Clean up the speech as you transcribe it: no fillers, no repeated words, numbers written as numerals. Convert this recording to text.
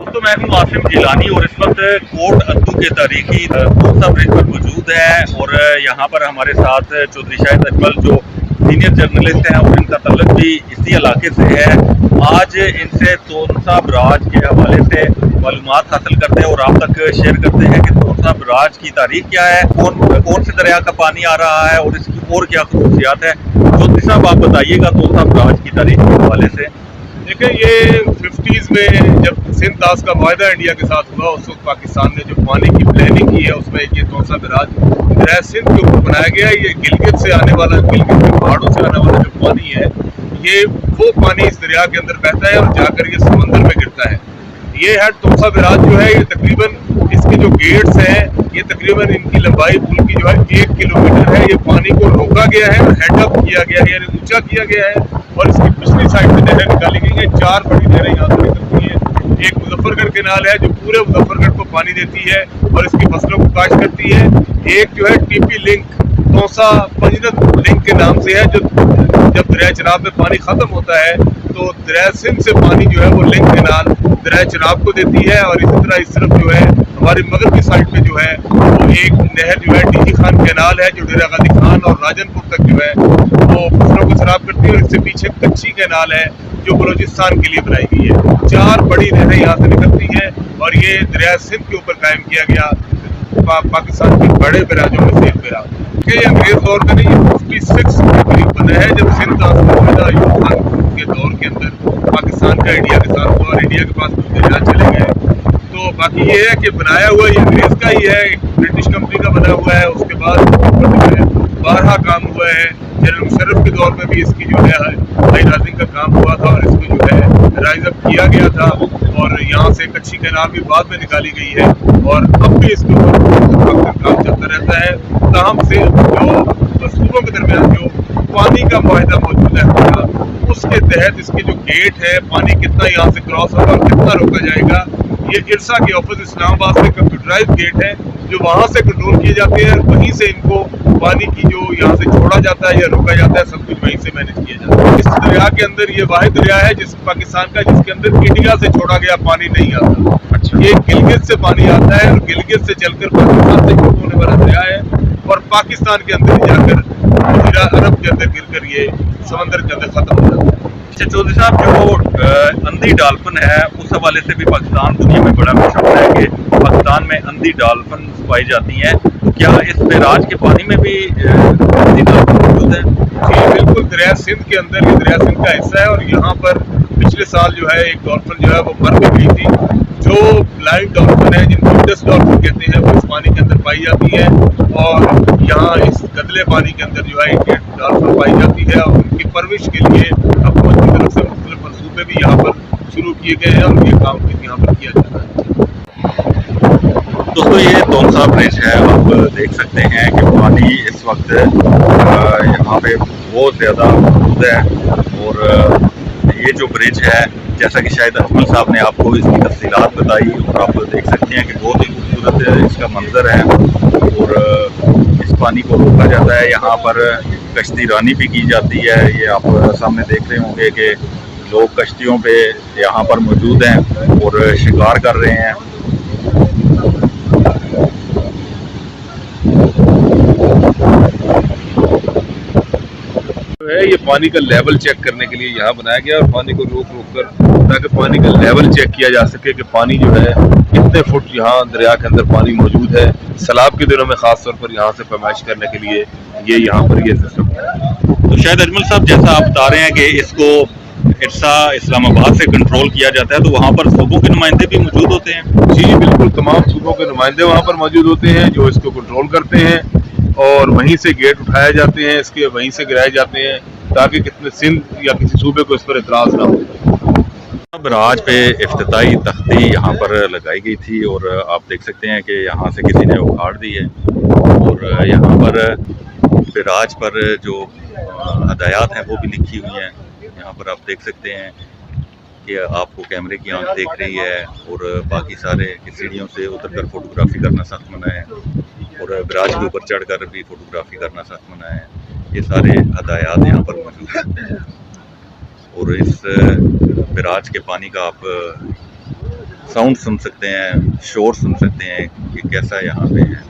तो मैं हूं आसिम जिलानी और इस वक्त कोट अद्दू के तारीखी तोसा ब्रिज पर मौजूद है और यहाँ पर हमारे साथ चौधरी शाहिद अजमल जो सीनियर जर्नलिस्ट हैं और इनका तल्लुक भी इसी इलाके से है। आज इनसे तोसा बराज के हवाले से मालूमात हासिल करते हैं और आप तक शेयर करते हैं कि तोसा बराज की तारीख क्या है, कौन से दरिया का पानी आ रहा है और इसकी और क्या खसूसियात है। चौधरी साहब आप बताइएगा तोसा बराज की तारीख के हवाले से। देखिए, ये 50s में जब सिंध ताश का वायदा इंडिया के साथ हुआ, उस वक्त पाकिस्तान ने जो पानी की प्लानिंग की है उसमें ये तोसा बराज दरिया सिंध के ऊपर बनाया गया है। ये गिलगित से आने वाला, गिलगित के पहाड़ों से आने वाला जो पानी है, ये वो पानी इस दरिया के अंदर बहता है और जाकर ये समंदर में गिरता है। ये है तोसा बराज जो है, ये तकरीबन इसके जो गेट्स हैं, ये तकरीबन इनकी लंबाई पुल की जो है 1 किलोमीटर है। ये पानी को रोका गया है और हेड अप किया गया है, यानी ऊंचा किया गया है और इसकी पिछली साइड से नहरें निकाली गई हैं। 4 बड़ी नहरें यहाँ से निकलती हैं। एक मुजफ्फरगढ़ केनाल है जो पूरे मुजफ्फरगढ़ को पानी देती है और इसकी फसलों को काश्त करती है। एक जो है टीपी लिंक तोसा पंजनत लिंक के नाम से है, जो जब दरिया चनाब में पानी खत्म होता है तो दरिया सिंध से पानी जो है वो लिंक केनाल दरिया चनाब को देती है। और इसी तरह इस तरफ जो है हमारी मगरबी साइड में जो है वो एक नहर जो है डीजी खान केनाल है, जो डेरा गाजी खान और राजनपुर तक जो है वो फसलों को सराब करती है। और इससे पीछे कच्ची केनाल है जो बलोचिस्तान के लिए बनाई गई है। 4 बड़ी नहरें यहाँ से निकलती हैं और ये दरिया सिंध के ऊपर कायम किया गया पाकिस्तान के बड़े बराजों में से एक बराज। ये अंग्रेज दौर का नहीं, 56 के करीब बना है, जब सिंध के दौर के अंदर पाकिस्तान का इंडिया के साथ हुआ और इंडिया के पास कुछ दरिया चले गए। तो बाकी ये है कि बनाया हुआ ये अंग्रेज का ही है, एक ब्रिटिश कंपनी का बना हुआ है। उसके बाद 12 काम हुआ है। जनरल मुशर्रफ के दौर में भी इसकी जो है हाई राइजिंग का काम हुआ था और इसको जो है राइज अप किया गया था और यहाँ से कच्ची केनाल भी बाद में निकाली गई है और अब भी इसके ऊपर काम चलता रहता है। ताहम से जो सूबों के दरमियान जो पानी का मुआहदा मौजूद है, उसके तहत इसके जो गेट है, पानी कितना यहाँ से क्रॉस होगा और कितना रोका जाएगा, ये इरसा के ऑफिस इस्लामाबाद से कंप्यूटराइज गेट है जो वहाँ से कंट्रोल किए जाते हैं। वहीं से इनको पानी की जो यहाँ से छोड़ा जाता है या रोका जाता है, सब कुछ वहीं से मैनेज किया जाता है। इस दरिया के अंदर ये वाहिद दरिया है जिस पाकिस्तान का जिसके अंदर इंडिया से छोड़ा गया पानी नहीं आता। अच्छा। ये गिलगित से पानी आता है और गिलगित से चलकर पाकिस्तान से शुरू होने वाला दरिया है और पाकिस्तान के अंदर जाकर अरब के अंदर गिरकर ये समंदर के अंदर खत्म हो जाता है। चौधरी साहब, जो अंधी डॉल्फिन है उस हवाले से भी पाकिस्तान दुनिया में बड़ा मशहूर है कि पाकिस्तान में अंधी डॉल्फिन पाई जाती हैं। तो क्या इस बराज के पानी में भी अंधी डॉल्फिन मौजूद है? जी बिल्कुल, दरिया सिंध के अंदर ये दरिया सिंध का हिस्सा है और यहाँ पर पिछले साल जो है एक डॉल्फिन जो है वो मर भी गई थी। जो ब्लाइंड डॉल्फिन है, जिनको इंडस डॉल्फिन कहते हैं, वो इस पानी के अंदर पाई जाती है और यहाँ इस गदले पानी के अंदर जो है इंडियन डॉल्फिन पाई जाती है और उनकी परवरिश के लिए हुकूमत की तरफ से मुख्तलिफ मंसूबे भी यहाँ पर शुरू किए गए हैं और ये काम यहाँ पर किया जा रहा है। दोस्तों, ये तोसा ब्रिज है, आप देख सकते हैं कि पानी इस वक्त यहाँ पे बहुत ज़्यादा मौजूद है और ये जो ब्रिज है, जैसा कि शायद अजमल साहब ने आपको इसकी तफसीलात बताई और आप देख सकते हैं कि बहुत ही खूबसूरत इसका मंजर है और इस पानी को रोका जाता है। यहाँ पर कश्ती रानी भी की जाती है। ये आप सामने देख रहे होंगे कि लोग कश्तियों पे यहाँ पर मौजूद हैं और शिकार कर रहे हैं। ये पानी का लेवल चेक करने के लिए यहाँ बनाया गया और पानी को रोक कर ताकि पानी का लेवल चेक किया जा सके कि पानी जो है कितने फुट यहाँ दरिया के अंदर पानी मौजूद है। सैलाब के दिनों में खास तौर पर यहाँ से पैमाइश करने के लिए ये यहाँ पर ये सिस्टम है। तो शायद अजमल साहब, जैसा आप बता रहे हैं कि इसको इरसा इस्लामाबाद से कंट्रोल किया जाता है, तो वहाँ पर सूबों के नुमाइंदे भी मौजूद होते हैं? जी बिल्कुल, तमाम सूबों के नुमाइंदे वहाँ पर मौजूद होते हैं जो इसको कंट्रोल करते हैं और वहीं से गेट उठाए जाते हैं, इसके वहीं से गिराए जाते हैं ताकि कितने सिंध या किसी सूबे को इस पर इतराज़ ना हो। बराज पे इफ्तिताई तख्ती यहाँ पर लगाई गई थी और आप देख सकते हैं कि यहाँ से किसी ने उखाड़ दी है और यहाँ पर बराज पर जो हदायत हैं वो भी लिखी हुई हैं। यहाँ पर आप देख सकते हैं कि आपको कैमरे की आंख देख रही है और बाकी सारे सीढ़ियों से उतर कर फोटोग्राफी करना सख्त मना है और बराज के ऊपर चढ़कर भी फोटोग्राफी करना सख्त मना है। ये सारे हदायत यहाँ पर मौजूद हैं और इस बराज के पानी का आप साउंड सुन सकते हैं, शोर सुन सकते हैं कि कैसा यहाँ पे है।